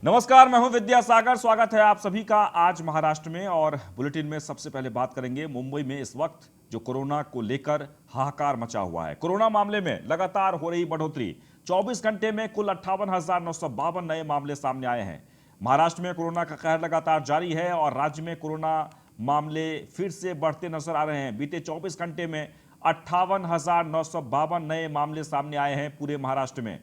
नमस्कार, मैं हूं विद्यासागर। स्वागत है आप सभी का आज महाराष्ट्र में। और बुलेटिन में सबसे पहले बात करेंगे मुंबई में इस वक्त जो कोरोना को लेकर हाहाकार मचा हुआ है। कोरोना मामले में लगातार हो रही बढ़ोतरी। 24 घंटे में कुल 58,952 नए मामले सामने आए हैं। महाराष्ट्र में कोरोना का कहर लगातार जारी है और राज्य में कोरोना मामले फिर से बढ़ते नजर आ रहे हैं। बीते 24 घंटे में 58,952 नए मामले सामने आए हैं पूरे महाराष्ट्र में।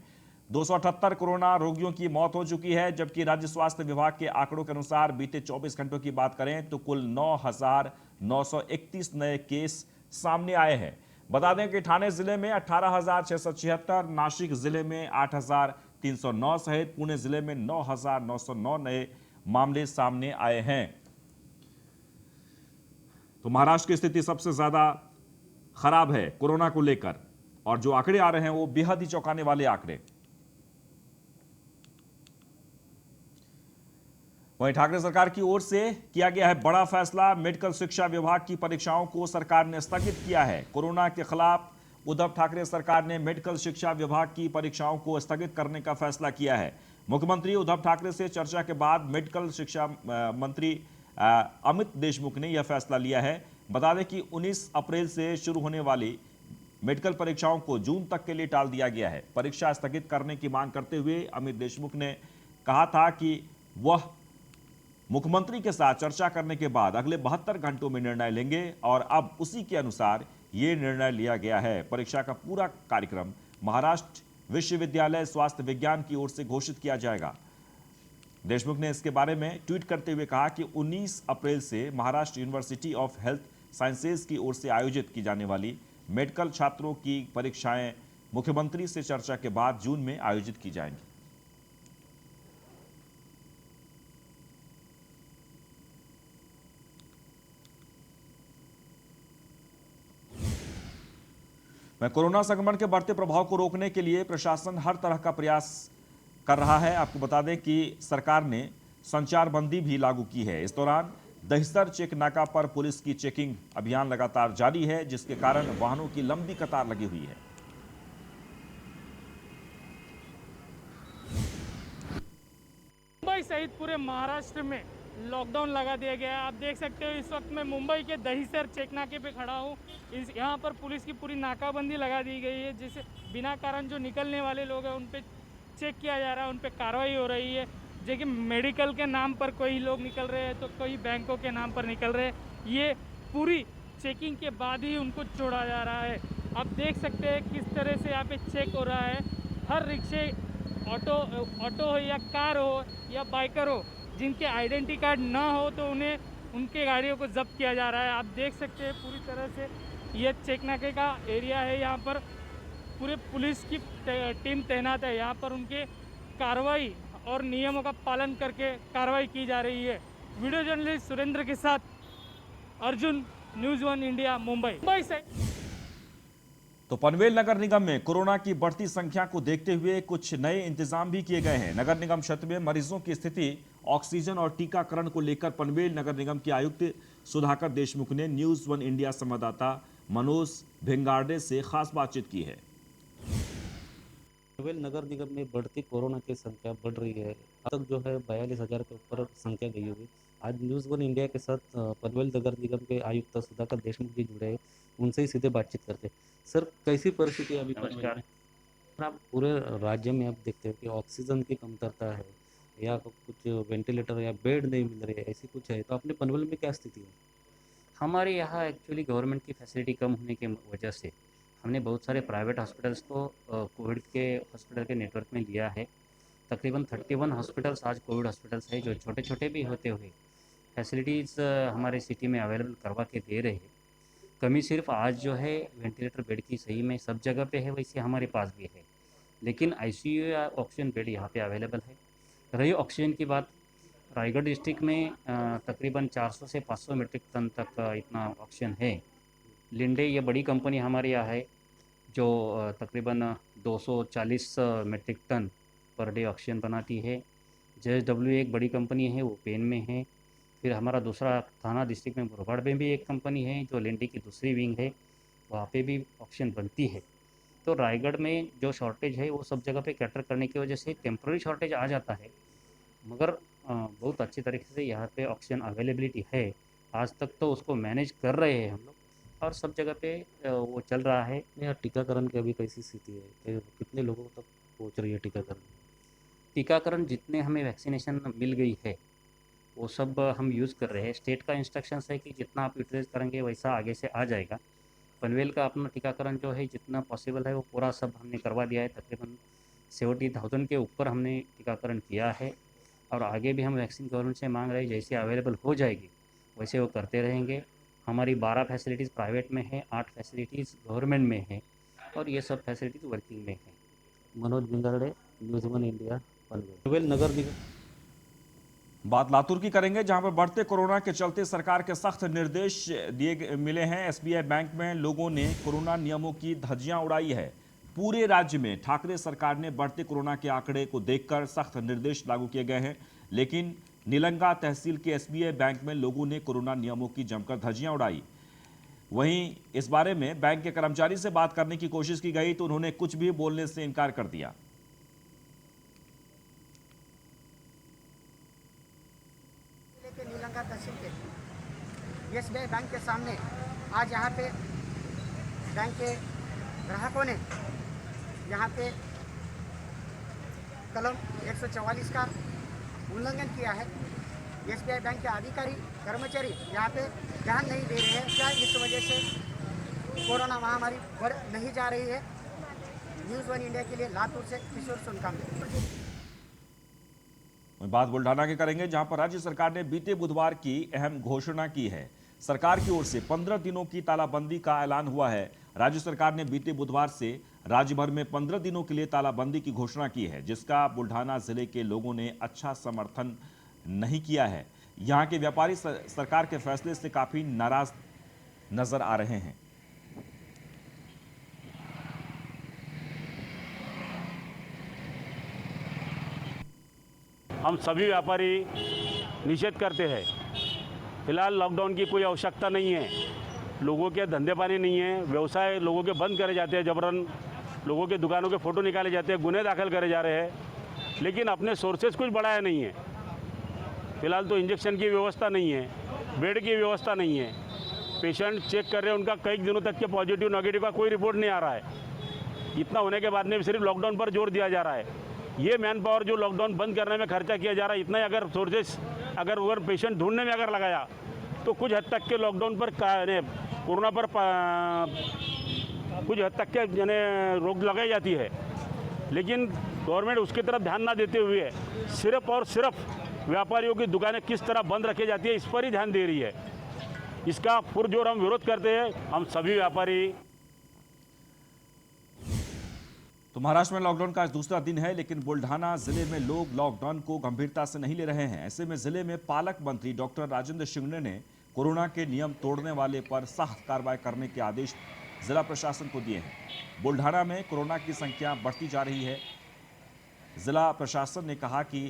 278 कोरोना रोगियों की मौत हो चुकी है, जबकि राज्य स्वास्थ्य विभाग के आंकड़ों के अनुसार बीते 24 घंटों की बात करें तो कुल 9,931 नए केस सामने आए हैं। बता दें कि ठाणे जिले में 18,676, नासिक जिले में 8,309 सहित पुणे जिले में 9,909 नए मामले सामने आए हैं। तो महाराष्ट्र की स्थिति सबसे ज्यादा खराब है कोरोना को लेकर, और जो आंकड़े आ रहे हैं वो बेहद ही चौंकाने वाले आंकड़े। वहीं ठाकरे सरकार की ओर से किया गया है बड़ा फैसला। मेडिकल शिक्षा विभाग की परीक्षाओं को सरकार ने स्थगित किया है। कोरोना के खिलाफ उद्धव ठाकरे सरकार ने मेडिकल शिक्षा विभाग की परीक्षाओं को स्थगित करने का फैसला किया है। मुख्यमंत्री उद्धव ठाकरे से चर्चा के बाद मेडिकल शिक्षा मंत्री अमित देशमुख ने यह फैसला लिया है। बता दें कि 19 अप्रैल से शुरू होने वाली मेडिकल परीक्षाओं को जून तक के लिए टाल दिया गया है। परीक्षा स्थगित करने की मांग करते हुए अमित देशमुख ने कहा था कि वह मुख्यमंत्री के साथ चर्चा करने के बाद अगले 72 घंटों में निर्णय लेंगे, और अब उसी के अनुसार यह निर्णय लिया गया है। परीक्षा का पूरा कार्यक्रम महाराष्ट्र विश्वविद्यालय स्वास्थ्य विज्ञान की ओर से घोषित किया जाएगा। देशमुख ने इसके बारे में ट्वीट करते हुए कहा कि 19 अप्रैल से Maharashtra university of health sciences की ओर से आयोजित की जाने वाली मेडिकल छात्रों की परीक्षाएं मुख्यमंत्री से चर्चा के बाद जून में आयोजित की जाएंगी। मैं कोरोना संक्रमण के बढ़ते प्रभाव को रोकने के लिए प्रशासन हर तरह का प्रयास कर रहा है। आपको बता दें कि सरकार ने संचारबंदी भी लागू की है। इस दौरान दहिसर चेक नाका पर पुलिस की चेकिंग अभियान लगातार जारी है, जिसके कारण वाहनों की लंबी कतार लगी हुई है। मुंबई सहित पूरे महाराष्ट्र में लॉकडाउन लगा दिया गया है। आप देख सकते हो इस वक्त मैं मुंबई के दहिसर चेक नाके पे खड़ा हूँ। यहाँ पर पुलिस की पूरी नाकाबंदी लगा दी गई है, जिससे बिना कारण जो निकलने वाले लोग हैं उन पे चेक किया जा रहा है, उन पे कार्रवाई हो रही है। जैसे मेडिकल के नाम पर कोई लोग निकल रहे हैं तो कोई बैंकों के नाम पर निकल रहे हैं। ये पूरी चेकिंग के बाद ही उनको छोड़ा जा रहा है। आप देख सकते हैं किस तरह से यहाँ पे चेक हो रहा है। हर रिक्शे, ऑटो हो या कार हो या बाइकर हो, जिनके आइडेंटिटी कार्ड ना हो तो उन्हें उनके गाड़ियों को जब्त किया जा रहा है। आप देख सकते हैं पूरी तरह से ये चेक नाके का एरिया है। यहाँ पर पूरे पुलिस की टीम तैनात है। यहाँ पर उनके कार्रवाई और नियमों का पालन करके कार्रवाई की जा रही है। वीडियो जर्नलिस्ट सुरेंद्र के साथ अर्जुन, न्यूज़ 1 इंडिया, मुंबई से। तो पनवेल नगर निगम में कोरोना की बढ़ती संख्या को देखते हुए कुछ नए इंतजाम भी किए गए हैं। नगर निगम क्षेत्र में मरीजों की स्थिति, ऑक्सीजन और टीकाकरण को लेकर पनवेल नगर निगम के आयुक्त सुधाकर देशमुख ने न्यूज़ 1 इंडिया संवाददाता मनोज भिंगारडे से खास बातचीत की है। पनवेल नगर निगम में बढ़ती कोरोना की संख्या बढ़ रही है। अब तक जो है 42,000 के ऊपर संख्या गई हुई। आज न्यूज़ 1 इंडिया के साथ पनवेल नगर निगम के आयुक्त सुधाकर देशमुख जी जुड़े हैं, उनसे ही सीधे बातचीत करते हैं। सर, कैसी परिस्थिति है अभी पनवेल में? सर, आप पूरे राज्य में आप देखते हो कि ऑक्सीजन की कमतरता है या कुछ वेंटिलेटर या बेड नहीं मिल रहे, ऐसी कुछ है, तो अपने पनवेल में क्या स्थिति है? हमारे यहाँ एक्चुअली गवर्नमेंट की फैसिलिटी कम होने की वजह से हमने बहुत सारे प्राइवेट हॉस्पिटल्स को कोविड के हॉस्पिटल के नेटवर्क में लिया है। तकरीबन 31 हॉस्पिटल्स आज कोविड हॉस्पिटल्स है, जो छोटे छोटे भी होते हुए फैसिलिटीज़ हमारे सिटी में अवेलेबल करवा के दे रहे हैं। कमी सिर्फ आज जो है वेंटिलेटर बेड की सही में सब जगह पे है, वैसे हमारे पास भी है, लेकिन आईसीयू या ऑक्सीजन बेड यहाँ पे अवेलेबल है। रही ऑक्सीजन की बात, रायगढ़ डिस्ट्रिक्ट में तकरीबन 400 से 500 मीट्रिक टन तक इतना ऑक्सीजन है। लिंडे ये बड़ी कंपनी हमारे यहाँ है, जो तकरीबन 240 metric ton per day oxygen बनाती है। JSW एक बड़ी कंपनी है, वो पेन में है। फिर हमारा दूसरा थाना डिस्ट्रिक्ट में मुरबाड में भी एक कंपनी है, जो लिंडे की दूसरी विंग है, वहाँ पे भी ऑक्सीजन बनती है। तो रायगढ़ में जो शॉर्टेज है वो सब जगह पे कैटर करने की वजह से टेम्प्रेरी शॉर्टेज आ जाता है, मगर बहुत अच्छी तरीके से यहाँ पे ऑक्सीजन अवेलेबिलिटी है। आज तक तो उसको मैनेज कर रहे हैं हम लोग और सब जगह पे वो चल रहा है। यहाँ टीकाकरण की अभी कैसी स्थिति है? कितने लोगों तक पहुँच रही है टीकाकरण? टीकाकरण जितने हमें वैक्सीनेशन मिल गई है वो सब हम यूज़ कर रहे हैं। स्टेट का इंस्ट्रक्शंस है कि जितना आप यूटिलाइज करेंगे वैसा आगे से आ जाएगा। पनवेल का अपना टीकाकरण जो है जितना पॉसिबल है वो पूरा सब हमने करवा दिया है। तकरीबन 70,000 के ऊपर हमने टीकाकरण किया है और आगे भी हम वैक्सीन गवर्नमेंट से मांग रहे हैं। जैसे अवेलेबल हो जाएगी वैसे वो करते रहेंगे। हमारी 12 फैसिलिटीज़ प्राइवेट में है, 8 फैसिलिटीज़ गवर्नमेंट में है और ये सब फैसिलिटीज़ वर्किंग में है। Manoj Bingade, news one India, Panvel. Panvel नगर निगम। बात लातूर की करेंगे, जहां पर बढ़ते कोरोना के चलते सरकार के सख्त निर्देश मिले हैं। एसबीआई बैंक में लोगों ने कोरोना नियमों की धज्जियां उड़ाई है। पूरे राज्य में ठाकरे सरकार ने बढ़ते कोरोना के आंकड़े को देखकर सख्त निर्देश लागू किए गए हैं, लेकिन निलंगा तहसील के एसबीआई बैंक में लोगों ने कोरोना नियमों की जमकर धज्जियां उड़ाई। वहीं इस बारे में बैंक के कर्मचारी से बात करने की कोशिश की गई तो उन्होंने कुछ भी बोलने से इनकार कर दिया। निलंगा तहसील के एसबीआई बैंक के सामने आज यहाँ पे बैंक के ग्राहकों ने यहाँ पे कलम 144 का उल्लंघन किया है। एसबीआई बैंक के अधिकारी कर्मचारी यहाँ पे ध्यान नहीं दे रहे हैं। क्या इस वजह से कोरोना महामारी बढ़ नहीं जा रही है? न्यूज़ वन इंडिया के लिए लातूर से किशोर सोनकांबे। बात बुल्ढाना की करेंगे, जहां पर राज्य सरकार ने बीते बुधवार की अहम घोषणा की है। सरकार की ओर से 15 दिनों की तालाबंदी का ऐलान हुआ है। राज्य सरकार ने बीते बुधवार से राज्य भर में 15 दिनों के लिए तालाबंदी की घोषणा की है, जिसका बुल्ढाना जिले के लोगों ने अच्छा समर्थन नहीं किया है। यहां के व्यापारी सरकार के फैसले से काफी नाराज नजर आ रहे हैं। हम सभी व्यापारी निषेध करते हैं। फिलहाल लॉकडाउन की कोई आवश्यकता नहीं है। लोगों के धंधे पानी नहीं है, व्यवसाय लोगों के बंद करे जाते हैं, जबरन लोगों के दुकानों के फ़ोटो निकाले जाते हैं, गुने दाखिल करे जा रहे हैं, लेकिन अपने सोर्सेज कुछ बढ़ाया नहीं है। फिलहाल तो इंजेक्शन की व्यवस्था नहीं है, बेड की व्यवस्था नहीं है। पेशेंट चेक कर रहे हैं, उनका कई दिनों तक के पॉजिटिव नेगेटिव का कोई रिपोर्ट नहीं आ रहा है। इतना होने के बाद में सिर्फ लॉकडाउन पर जोर दिया जा रहा है। ये मैन पावर जो लॉकडाउन बंद करने में खर्चा किया जा रहा है, इतना ही अगर सोर्सेस अगर पेशेंट ढूंढने में अगर लगाया तो कुछ हद तक के लॉकडाउन पर कोरोना पर कुछ हद तक के रोक लगाई जाती है। लेकिन गवर्नमेंट उसकी तरफ ध्यान ना देते हुए सिर्फ और सिर्फ व्यापारियों की दुकानें किस तरह बंद रखी जाती है इस पर ही ध्यान दे रही है। इसका पुरजोर हम विरोध करते हैं। हम सभी व्यापारी। तो महाराष्ट्र में लॉकडाउन का आज दूसरा दिन है, लेकिन बुल्ढाना जिले में लोग लॉकडाउन को गंभीरता से नहीं ले रहे हैं। ऐसे में जिले में पालक मंत्री डॉक्टर राजेंद्र शिंगणे ने कोरोना के नियम तोड़ने वाले पर सख्त कार्रवाई करने के आदेश जिला प्रशासन को दिए हैं। बुल्ढाना में कोरोना की संख्या बढ़ती जा रही है। जिला प्रशासन ने कहा कि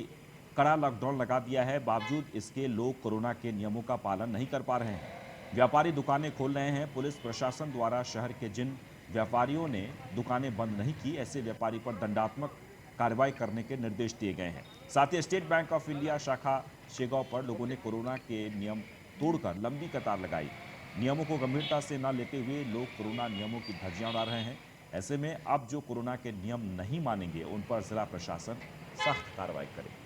कड़ा लॉकडाउन लगा दिया है, बावजूद इसके लोग कोरोना के नियमों का पालन नहीं कर पा रहे हैं। व्यापारी दुकानें खोल रहे हैं। पुलिस प्रशासन द्वारा शहर के जिन व्यापारियों ने दुकानें बंद नहीं की, ऐसे व्यापारी पर दंडात्मक कार्रवाई करने के निर्देश दिए गए हैं। साथ ही स्टेट बैंक ऑफ इंडिया शाखा शेगांव पर लोगों ने कोरोना के नियम तोड़कर लंबी कतार लगाई। नियमों को गंभीरता से न लेते हुए लोग कोरोना नियमों की धज्जियां उड़ा रहे हैं। ऐसे में अब जो कोरोना के नियम नहीं मानेंगे उन पर जिला प्रशासन सख्त कार्रवाई करे।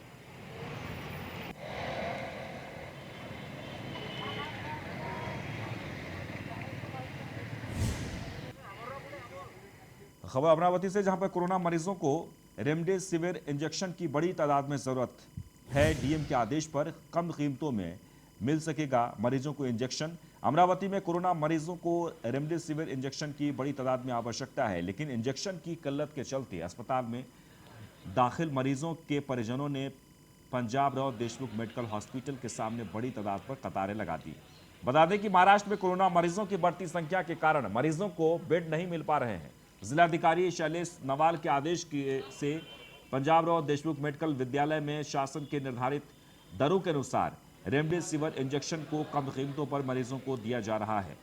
खबर अमरावती से, जहां पर कोरोना मरीजों को रेमडेसिविर इंजेक्शन की बड़ी तादाद में जरूरत है। डीएम के आदेश पर कम कीमतों में मिल सकेगा मरीजों को इंजेक्शन। अमरावती में कोरोना मरीजों को रेमडेसिविर इंजेक्शन की बड़ी तादाद में आवश्यकता है, लेकिन इंजेक्शन की किल्लत के चलते अस्पताल में दाखिल मरीजों के परिजनों ने पंजाब राव देशमुख मेडिकल हॉस्पिटल के सामने बड़ी तादाद पर कतारें लगा दी। बता दें कि महाराष्ट्र में कोरोना मरीजों की बढ़ती संख्या के कारण मरीजों को बेड नहीं मिल पा रहे हैं। जिलाधिकारी शैलेश नवाल के आदेश से पंजाब राव देशमुख मेडिकल विद्यालय में शासन के निर्धारित दरों के अनुसार रेमडेसिविर इंजेक्शन को कम कीमतों पर मरीजों को दिया जा रहा है।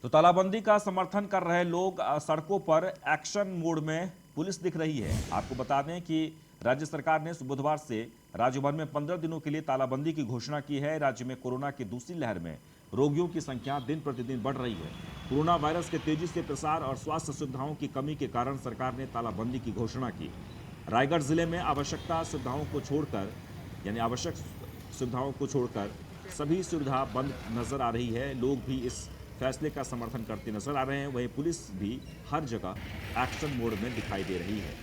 तो तालाबंदी का समर्थन कर रहे लोग सड़कों पर एक्शन मोड में पुलिस दिख रही है। आपको बता दें कि राज्य सरकार ने बुधवार से राज्य भर में 15 दिनों के लिए तालाबंदी की घोषणा की है। राज्य में कोरोना की दूसरी लहर में रोगियों की संख्या दिन प्रतिदिन बढ़ रही है। कोरोना वायरस के तेजी से प्रसार और स्वास्थ्य सुविधाओं की कमी के कारण सरकार ने तालाबंदी की घोषणा की। रायगढ़ जिले में आवश्यक सुविधाओं को छोड़कर सभी सुविधा बंद नजर आ रही है। लोग भी इस फैसले का समर्थन करते नजर आ रहे हैं। वहीं पुलिस भी हर जगह एक्शन मोड में दिखाई दे रही है।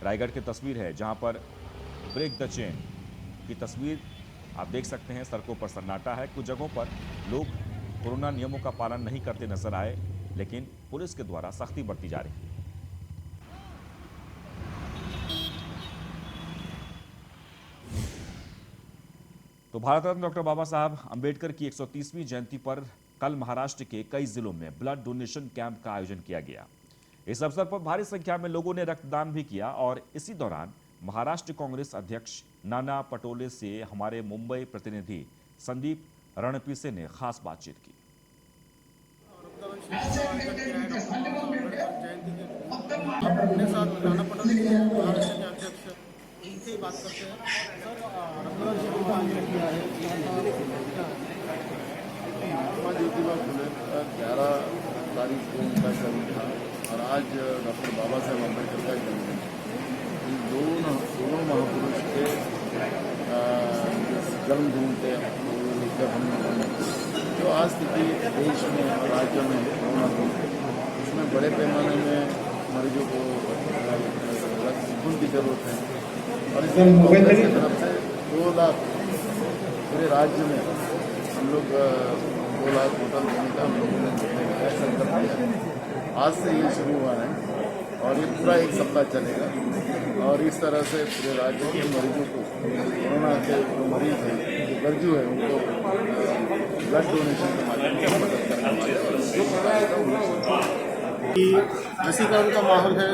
रायगढ़ की तस्वीर है जहां पर ब्रेक द चेन की तस्वीर आप देख सकते हैं। सड़कों पर सन्नाटा है। कुछ जगहों पर लोग कोरोना नियमों का पालन नहीं करते नजर आए, लेकिन पुलिस के द्वारा सख्ती बरती जा रही है। तो भारत रत्न डॉक्टर बाबा साहब अंबेडकर की 130वीं जयंती पर कल महाराष्ट्र के कई जिलों में ब्लड डोनेशन कैंप का आयोजन किया गया। इस अवसर पर भारी संख्या में लोगों ने रक्तदान भी किया और इसी दौरान महाराष्ट्र कांग्रेस अध्यक्ष नाना पटोले से हमारे मुंबई प्रतिनिधि संदीप रणपीसे ने खास बातचीत की। अपने साथ नाना पटोले जी महाराष्ट्र के अध्यक्ष, इनसे ही बात करते हैं। रक्तदान शिविर का आयोजन किया है। महात्मा ज्योतिबा फुले का 11 तारीख को उनका जन्म था और आज डॉक्टर बाबा साहेब अम्बेडकर का जन्मदिन। इन दोनों महापुरुष के जन्मदिन पे लेकर हम जो आज स्थिति देश में राज्य में कोरोना की, इसमें बड़े पैमाने में मरीजों को खून की जरूरत है और इसमें कांग्रेस की तरफ से 2 लाख पूरे राज्य में हम लोग 2 लाख बोतल देने का हम लोगों ने संकल्प लिया। आज से ये शुरू हुआ है और ये पूरा 1 सप्ताह चलेगा और इस तरह से पूरे राज्य के मरीजों को, कोरोना के जो मरीज हैं, जो गरजू है, उनको ब्लड डोनेशन के माध्यम से मदद करना कि लसीकरण का माहौल है।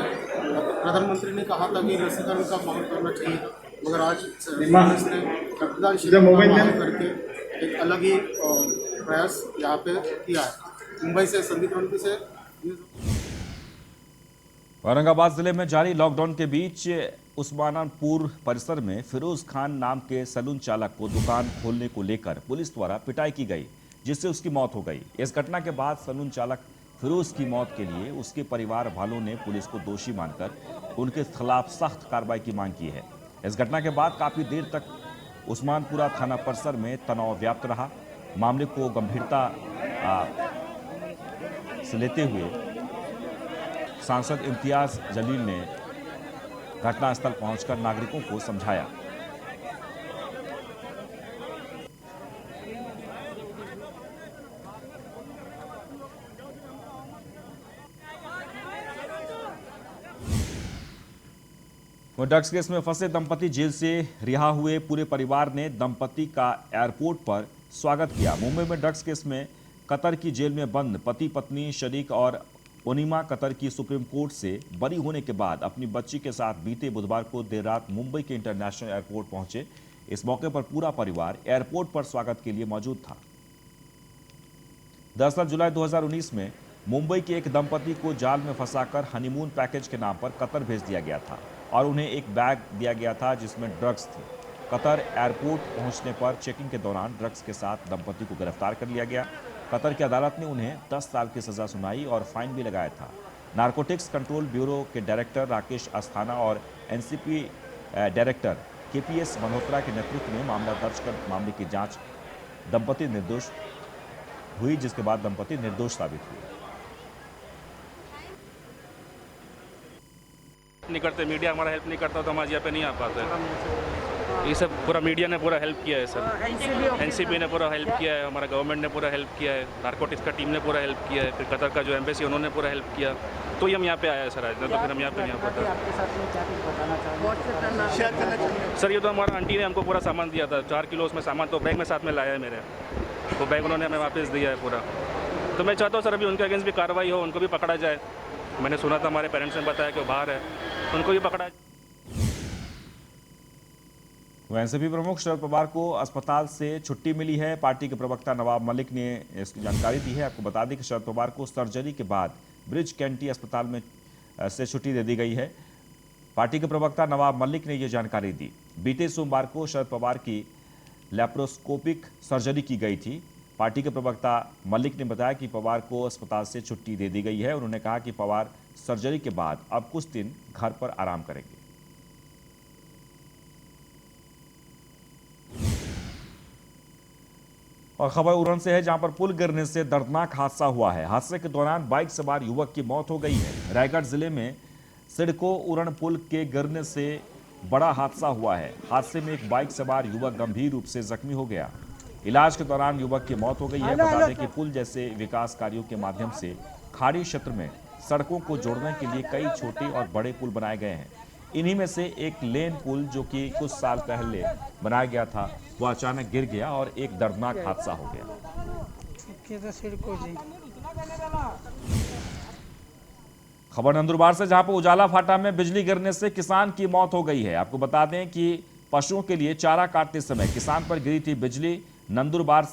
प्रधानमंत्री ने कहा था कि लसीकरण का माहौल करना चाहिए, मगर आज कांग्रेस ने रक्तदान शिविर का माहौल करके एक अलग ही प्रयास यहाँ पे किया है। मुंबई से संदीप रणपी से। औरंगाबाद जिले में जारी लॉकडाउन के बीच उस्मानपुर परिसर में फिरोज खान नाम के सैलून चालक को दुकान खोलने को लेकर पुलिस द्वारा पिटाई की गई, जिससे उसकी मौत हो गई। इस घटना के बाद सैलून चालक फिरोज की मौत के लिए उसके परिवार वालों ने पुलिस को दोषी मानकर उनके खिलाफ सख्त कार्रवाई की मांग की है। इस घटना के बाद काफी देर तक उस्मानपुरा थाना परिसर में तनाव व्याप्त रहा। मामले को गंभीरता से लेते हुए सांसद इम्तियाज जलील ने घटनास्थल पहुंचकर नागरिकों को समझाया। ड्रग्स केस में फंसे दंपति जेल से रिहा हुए। पूरे परिवार ने दंपति का एयरपोर्ट पर स्वागत किया। मुंबई में ड्रग्स केस में कतर की जेल में बंद पति पत्नी शरीक और ओनिमा कतर की सुप्रीम कोर्ट से बरी होने के बाद अपनी बच्ची के साथ बीते बुधवार को देर रात मुंबई के इंटरनेशनल एयरपोर्ट पहुंचे। इस मौके पर पूरा परिवार एयरपोर्ट पर स्वागत के लिए मौजूद था। दरअसल जुलाई 2019 में मुंबई के एक दंपति को जाल में फंसाकर हनीमून पैकेज के नाम पर कतर भेज दिया गया था और उन्हें एक बैग दिया गया था जिसमें ड्रग्स थे। कतर एयरपोर्ट पहुंचने पर चेकिंग के दौरान ड्रग्स के साथ दंपति को गिरफ्तार कर लिया गया। कतर की अदालत ने उन्हें 10 साल की सजा सुनाई और फाइन भी लगाया था। नारकोटिक्स कंट्रोल ब्यूरो के डायरेक्टर राकेश अस्थाना और एनसीपी डायरेक्टर केपीएस मल्होत्रा के नेतृत्व में मामला दर्ज कर मामले की जांच दंपति निर्दोष हुई, जिसके बाद दंपति निर्दोष साबित हुए। नहीं करते, मीडिया हमारा हेल्प नहीं करता तो हम आज यहाँ पे नहीं आ पाते। ये सब पूरा मीडिया ने पूरा हेल्प किया है सर। एनसीपी ने पूरा हेल्प किया है, हमारा गवर्नमेंट ने पूरा हेल्प किया है, नारकोटिक्स का टीम ने पूरा हेल्प किया है, फिर कतर का जो एम्बेसी उन्होंने पूरा हेल्प किया, तो ही हम यहाँ पे आए हैं सर आज, नहीं तो फिर हम यहाँ पे नहीं आ पाते। सर ये तो हमारा आंटी ने हमको पूरा सामान दिया था, 4 किलो उसमें सामान तो बैग में साथ में लाया है मेरे, वो बैग उन्होंने हमें वापस दिया है पूरा। तो मैं चाहता हूँ सर अभी उनके अगेंस्ट भी कार्रवाई हो, उनको भी पकड़ा जाए। मैंने सुना था, हमारे पेरेंट्स ने बताया कि वो बाहर है, उनको भी पकड़ा। एनसीपी प्रमुख शरद पवार को अस्पताल से छुट्टी मिली है। पार्टी के प्रवक्ता नवाब मलिक ने इसकी जानकारी दी है। आपको बता दें कि शरद पवार को सर्जरी के बाद ब्रिज कैंटी अस्पताल में से छुट्टी दे दी गई है। पार्टी के प्रवक्ता नवाब मलिक ने यह जानकारी दी। बीते सोमवार को शरद पवार की लैप्रोस्कोपिक सर्जरी की गई थी। पार्टी के प्रवक्ता मलिक ने बताया कि पवार को अस्पताल से छुट्टी दे दी गई है। उन्होंने कहा कि पवार सर्जरी के बाद अब कुछ दिन घर पर आराम करेंगे। और खबर उरण से है, जहां पर पुल गिरने से दर्दनाक हादसा हुआ है। हादसे के दौरान बाइक सवार युवक की मौत हो गई है। रायगढ़ जिले में सिडको उरण पुल के गिरने से बड़ा हादसा हुआ है। हादसे में एक बाइक सवार युवक गंभीर रूप से जख्मी हो गया। इलाज के दौरान युवक की मौत हो गई है। बता दें कि पुल जैसे विकास कार्यों के माध्यम से खाड़ी क्षेत्र में सड़कों को जोड़ने के लिए कई छोटे और बड़े पुल बनाए गए हैं। इन्हीं में से एक लेन पुल जो कि कुछ साल पहले बनाया गया था, वो अचानक गिर गया और एक दर्दनाक हादसा हो गया। खबर नंदुरबार से, जहां पर उजाला फाटा में बिजली गिरने से किसान की मौत हो गई है। आपको बता दें कि पशुओं के लिए चारा काटते समय किसान पर गिरी थी बिजली। नंदुरबार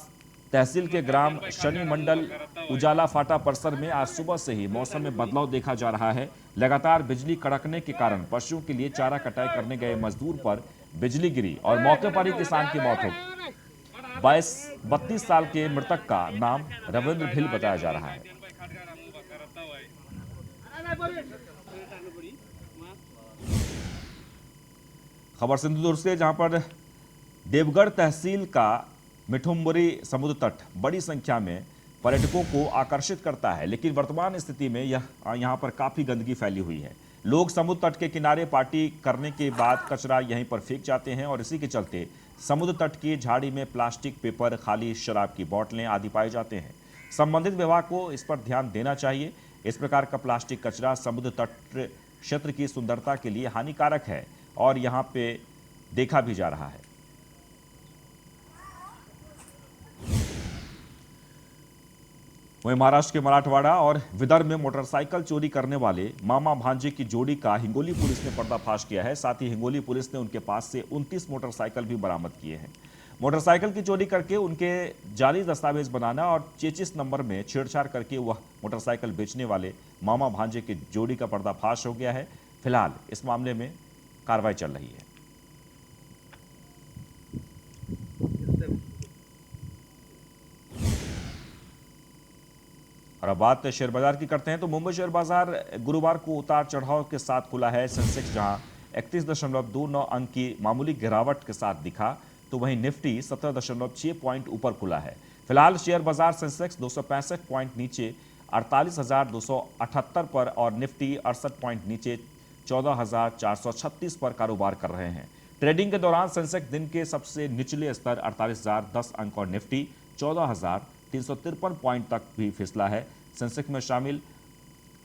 तहसील के ग्राम शनि मंडल उजाला फाटा परिसर में आज सुबह से ही मौसम में बदलाव देखा जा रहा है। लगातार बिजली कड़कने के कारण पशुओं के लिए चारा कटाई करने गए मजदूर पर बिजली गिरी और मौके पर ही किसान की मौत हो गई। 32 साल के मृतक का नाम रविंद्र भिल बताया जा रहा है। खबर सिंधुदुर्ग से, जहां पर देवगढ़ तहसील का मिठुम्बरी समुद्र तट बड़ी संख्या में पर्यटकों को आकर्षित करता है, लेकिन वर्तमान स्थिति में यहाँ पर काफी गंदगी फैली हुई है। लोग समुद्र तट के किनारे पार्टी करने के बाद कचरा यहीं पर फेंक जाते हैं और इसी के चलते समुद्र तट की झाड़ी में प्लास्टिक, पेपर, खाली शराब की बोतलें आदि पाए जाते हैं। संबंधित विभाग को इस पर ध्यान देना चाहिए। इस प्रकार का प्लास्टिक कचरा समुद्र तट क्षेत्र की सुंदरता के लिए हानिकारक है और यहाँ पे देखा भी जा रहा है। वहीं महाराष्ट्र के मराठवाड़ा और विदर्भ में मोटरसाइकिल चोरी करने वाले मामा भांजे की जोड़ी का हिंगोली पुलिस ने पर्दाफाश किया है। साथ ही हिंगोली पुलिस ने उनके पास से 29 मोटरसाइकिल भी बरामद किए हैं। मोटरसाइकिल की चोरी करके उनके जाली दस्तावेज बनाना और चेचिस नंबर में छेड़छाड़ करके वह मोटरसाइकिल बेचने वाले मामा भांजे की जोड़ी का पर्दाफाश हो गया है। फिलहाल इस मामले में कार्रवाई चल रही है। और अब बात शेयर बाजार की करते हैं तो मुंबई शेयर बाजार गुरुवार को उतार चढ़ाव के साथ खुला है। सेंसेक्स जहां 31.29 अंक की मामूली गिरावट के साथ दिखा, तो वहीं निफ्टी 17.6 पॉइंट ऊपर खुला है। फिलहाल शेयर बाजार सेंसेक्स 265 पॉइंट नीचे 48,278 पर और निफ्टी 68 पॉइंट नीचे 14,436 पर कारोबार कर रहे हैं। ट्रेडिंग के दौरान सेंसेक्स दिन के सबसे निचले स्तर 48,010 अंक और निफ्टी 14,353 पॉइंट तक भी फिसला है। सेंसेक्स में शामिल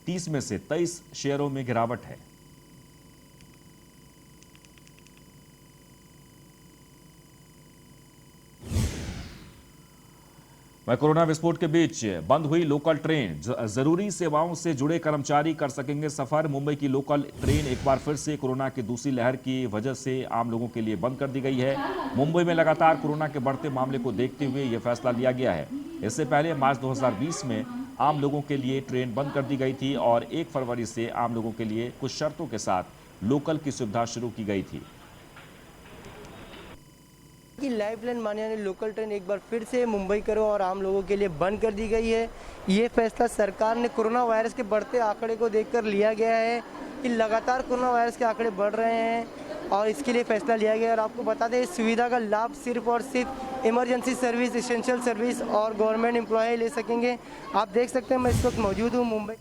30 में से 23 शेयरों में गिरावट है। वह कोरोना विस्फोट के बीच बंद हुई लोकल ट्रेन, जरूरी सेवाओं से जुड़े कर्मचारी कर सकेंगे सफर। मुंबई की लोकल ट्रेन एक बार फिर से कोरोना की दूसरी लहर की वजह से आम लोगों के लिए बंद कर दी गई है। मुंबई में लगातार कोरोना के बढ़ते मामले को देखते हुए यह फैसला लिया गया है। इससे पहले मार्च 2020 में आम लोगों के लिए ट्रेन बंद कर दी गई थी और 1 फरवरी से आम लोगों के लिए कुछ शर्तों के साथ लोकल की सुविधा शुरू की गई थी। कि लाइफलाइन माने यानी लोकल ट्रेन एक बार फिर से मुंबई करो और आम लोगों के लिए बंद कर दी गई है। ये फैसला सरकार ने कोरोना वायरस के बढ़ते आंकड़े को देखकर लिया गया है कि लगातार कोरोना वायरस के आंकड़े बढ़ रहे हैं और इसके लिए फैसला लिया गया है। और आपको बता दें, इस सुविधा का लाभ सिर्फ और सिर्फ इमरजेंसी सर्विस, एसेंशियल सर्विस और गवर्नमेंट एम्प्लॉय ले सकेंगे। आप देख सकते हैं मैं इस वक्त मौजूद हूँ मुंबई।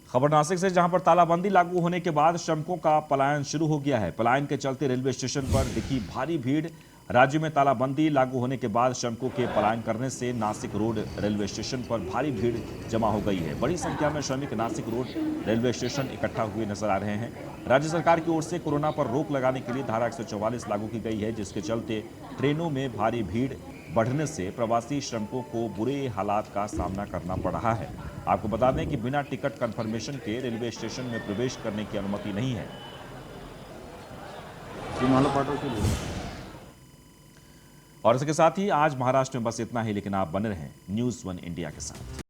खबर नासिक से, जहां पर तालाबंदी लागू होने के बाद श्रमिकों का पलायन शुरू हो गया है। पलायन के चलते रेलवे स्टेशन पर दिखी भारी भीड़। राज्य में तालाबंदी लागू होने के बाद श्रमिकों के पलायन करने से नासिक रोड रेलवे स्टेशन पर भारी भीड़ जमा हो गई है। बड़ी संख्या में श्रमिक नासिक रोड रेलवे स्टेशन इकट्ठा हुए नजर आ रहे हैं। राज्य सरकार की ओर से कोरोना पर रोक लगाने के लिए धारा 144 लागू की गई है, जिसके चलते ट्रेनों में भारी भीड़ बढ़ने से प्रवासी श्रमिकों को बुरे हालात का सामना करना पड़ रहा है। आपको बता दें कि बिना टिकट कंफर्मेशन के रेलवे स्टेशन में प्रवेश करने की अनुमति नहीं है। और इसके साथ ही आज महाराष्ट्र में बस इतना ही, लेकिन आप बने रहें न्यूज़ 1 इंडिया के साथ।